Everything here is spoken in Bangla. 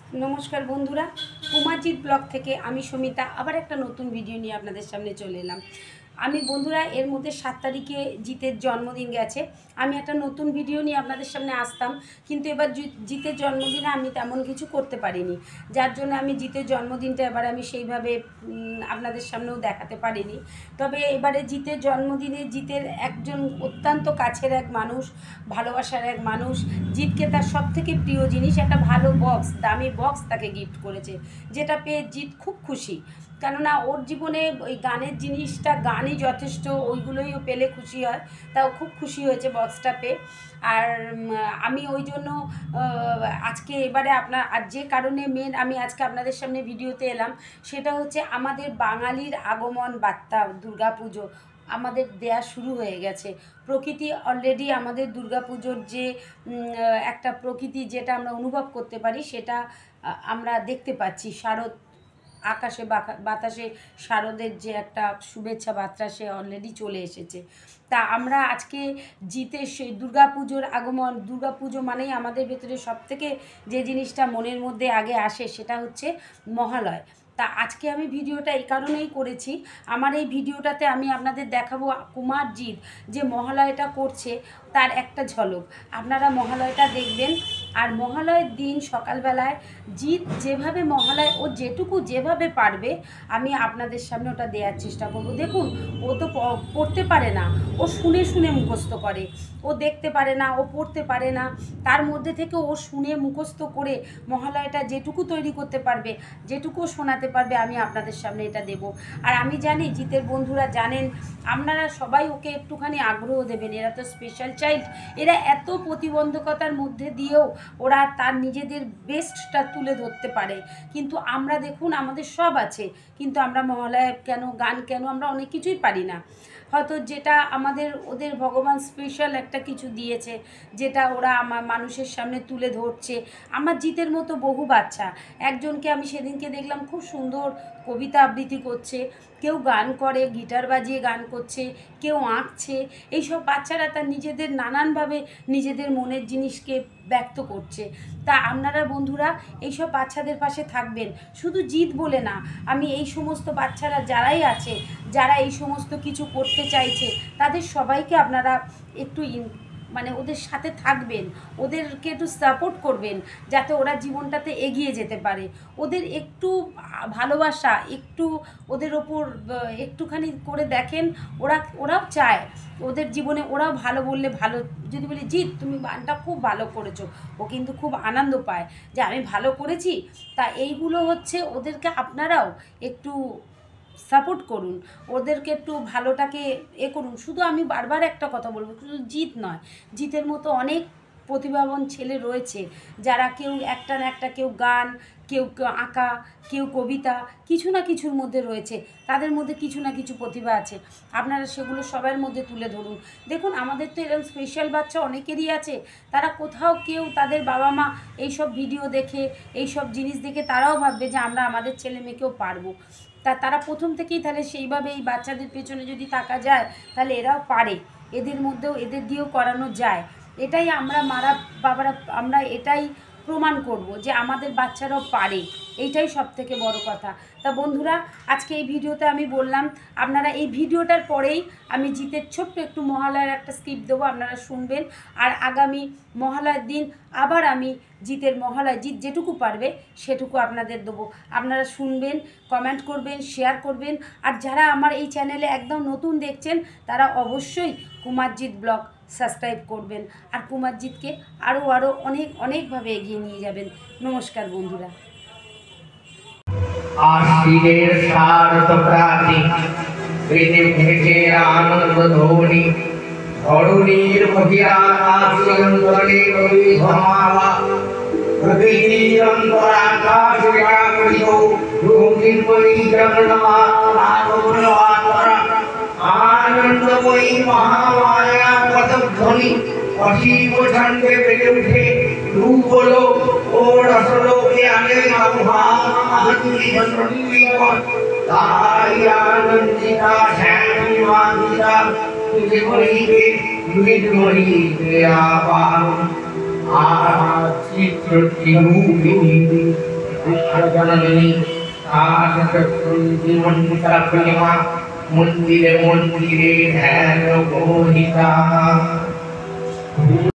নমস্কার বন্ধুরা, কুমারজিৎ ব্লগ থেকে আমি সমিতা আবার একটা নতুন ভিডিও নিয়ে আপনাদের সামনে চলে এলাম। আমি বন্ধুরা এর মধ্যে 7 তারিখে জিতের জন্মদিন গেছে। আমি একটা নতুন ভিডিও নিয়ে আপনাদের সামনে আসতাম, কিন্তু এবার জিতের জন্মদিনে আমি তেমন কিছু করতে পারিনি, যার জন্য আমি জিতের জন্মদিনটা এবার আমি সেইভাবে আপনাদের সামনেও দেখাতে পারিনি। তবে এবারে জিতের জন্মদিনে জিতের একজন অত্যন্ত কাছের এক মানুষ, ভালোবাসার এক মানুষ জিতকে তার সবথেকে প্রিয় জিনিস একটা ভালো বক্স, দামি বক্স তাকে গিফট করেছে, যেটা পেয়ে জিত খুব খুশি। কেননা ওর জীবনে ওই গানের জিনিসটা, গানই যথেষ্ট, ওইগুলোই ও পেলে খুশি হয়, তাও খুব খুশি হয়েছে বক্সটা পেয়ে। আর আমি ওই জন্য আজকে এবারে আর যে কারণে মেন আমি আজকে আপনাদের সামনে ভিডিওতে এলাম, সেটা হচ্ছে আমাদের বাঙালির আগমন বার্তা দুর্গাপুজো আমাদের দেয়া শুরু হয়ে গেছে। প্রকৃতি অলরেডি আমাদের দুর্গাপুজোর যে একটা প্রকৃতি যেটা আমরা অনুভব করতে পারি, সেটা আমরা দেখতে পাচ্ছি। শারদ আকাশে বাতাসে শারদের যে একটা শুভেচ্ছা বার্তা, সে অলরেডি চলে এসেছে। তা আমরা আজকে জিতে সেই দুর্গাপুজোর আগমন, দুর্গাপুজো মানেই আমাদের ভেতরে সবথেকে যে জিনিসটা মনের মধ্যে আগে আসে সেটা হচ্ছে মহালয়। তা আজকে আমি ভিডিওটা এই কারণেই করেছি, আমার এই ভিডিওটাতে আমি আপনাদের দেখাবো কুমারজিৎ যে মহালয়টা করছে তার একটা ঝলক। আপনারা মহালয়টা দেখবেন। আর মহালয়ের দিন সকালবেলায় জিৎ যেভাবে মহালয় ও যেভাবে পারবে আমি আপনাদের সামনে ওটা দেওয়ার চেষ্টা করব। দেখুন, ও তো পড়তে পারে না, ও শুনে শুনে মুখস্থ করে। ও দেখতে পারে না, ও পড়তে পারে না, তার মধ্যে থেকে ও শুনে মুখস্থ করে মহালয়টা যেটুকু তৈরি করতে পারবে, যেটুকু শোনাতে পারবে, আমি আপনাদের সামনে এটা দেব। আর আমি জানি জিতের বন্ধুরা জানেন, আপনারা সবাই ওকে একটুখানি আগ্রহ দেবেন। এরা তো স্পেশাল চাইল্ড, এরা এত প্রতিবন্ধকতার মধ্যে দিয়েও ওরা তার নিজেদের বেস্টটা তুলে ধরতে পারে। কিন্তু আমরা দেখুন, আমাদের সব আছে, কিন্তু আমরা মহালয়া কেন, গান কেন, আমরা অনেক কিছুই পারি না। হয়তো যেটা ওদের ভগবান স্পেশাল একটা কিছু দিয়েছে, যেটা ওরা আমার মানুষের সামনে তুলে ধরছে। আমার জিতের মতো বহু বাচ্চা, একজনকে আমি সেদিনকে দেখলাম খুব সুন্দর কবিতা আবৃত্তি করছে, কেউ গান করে, গিটার বাজিয়ে গান করছে, কেউ আঁকছে। এইসব বাচ্চারা তার নিজেদের নানানভাবে নিজেদের মনের জিনিসকে ব্যক্ত করছে। তা আপনারা বন্ধুরা এইসব বাচ্চাদের পাশে থাকবেন, শুধু জিত বলে না, আমি এই সমস্ত বাচ্চারা যারাই আছে, যারা এই সমস্ত কিছু করতে চাইছে, তাদের সবাইকে আপনারা একটু মানে ওদের সাথে থাকবেন, ওদেরকে একটু সাপোর্ট করবেন, যাতে ওরা জীবনটাতে এগিয়ে যেতে পারে। ওদের একটু ভালোবাসা, একটু ওদের ওপর একটুখানি করে দেখেন, ওরাও চায় ওদের জীবনে ওরাও ভালো বললে ভালো। যদি বলি জিৎ তুমি গানটা খুব ভালো করেছো, ও কিন্তু খুব আনন্দ পায় যে আমি ভালো করেছি। তা এইগুলো হচ্ছে ওদেরকে আপনারাও একটু সাপোর্ট করুন, ওদেরকে একটু ভালোটাকে করুন। শুধু আমি বারবার একটা কথা বলবো, শুধু জিৎ নয়, জিতের মতো অনেক প্রতিভাবান ছেলে রয়েছে, যারা কেউ একটা না একটা, কেউ গান, কেউ আঁকা, কেউ কবিতা, কিছু না কিছুর মধ্যে রয়েছে, তাদের মধ্যে কিছু না কিছু প্রতিভা আছে। আপনারা সেগুলো সবার মধ্যে তুলে ধরুন। দেখুন, আমাদের তো এরকম স্পেশাল বাচ্চা অনেকেরই আছে, তারা কোথাও কেউ তাদের বাবা মা এইসব ভিডিও দেখে, এইসব জিনিস দেখে তারাও ভাববে যে আমরা আমাদের ছেলে মেয়েকেও পারবো। তারা প্রথম থেকেই তাহলে সেইভাবে এই বাচ্চাদের পেছনে যদি থাকা যায়, তাহলে এরাও পারে, এদের মধ্যেও এদের দিয়েও করানো যায়। এটাই আমরা বাবারা আমরা এটাই প্রমাণ করব যে আমাদের বাচ্চারাও পারে, এইটাই সব থেকে বড় কথা। তা বন্ধুরা, আজকে এই ভিডিওতে আমি বললাম, আপনারা এই ভিডিওটার পরেই আমি জিতের ছোট্ট একটু মহালয়ার একটা স্কিপ দেবো, আপনারা শুনবেন। আর আগামী মহালয়ার দিন আবার আমি জিতের মহালয়, জিত যেটুকু পারবে সেটুকু আপনাদের দেবো, আপনারা শুনবেন, কমেন্ট করবেন, শেয়ার করবেন। আর যারা আমার এই চ্যানেলে একদম নতুন দেখছেন, তারা অবশ্যই কুমারজিৎ ব্লগ সাবস্ক্রাইব করবেন, আর কুমারজিৎকে আরও অনেকভাবে এগিয়ে নিয়ে যাবেন। নমস্কার বন্ধুরা। আশিরের সারথ প্রাতি বেদে ভেজে আনন্দ ধ্বনি ধরণীর মহিয়াকাশে কবি ধমালা প্রকৃতির অন্তরাকাশ ব্যাপৃত রঙিন পরিজন্মা আনন্দময়ী মহামায়া পদধ্বনি অসীম ছন্দে বেড়ে উঠে রূপ হলো ও রসলোকে আনে তাই আনন্দিতা শ্যামিমাদিতা তুঝে মরিবে তুঝে মরিবে আবার আর চিত্র বিশ্বজননী মন্দিরা পূর্ণিমা মন্দিরে মন্দিরে ধ্যান গহিতা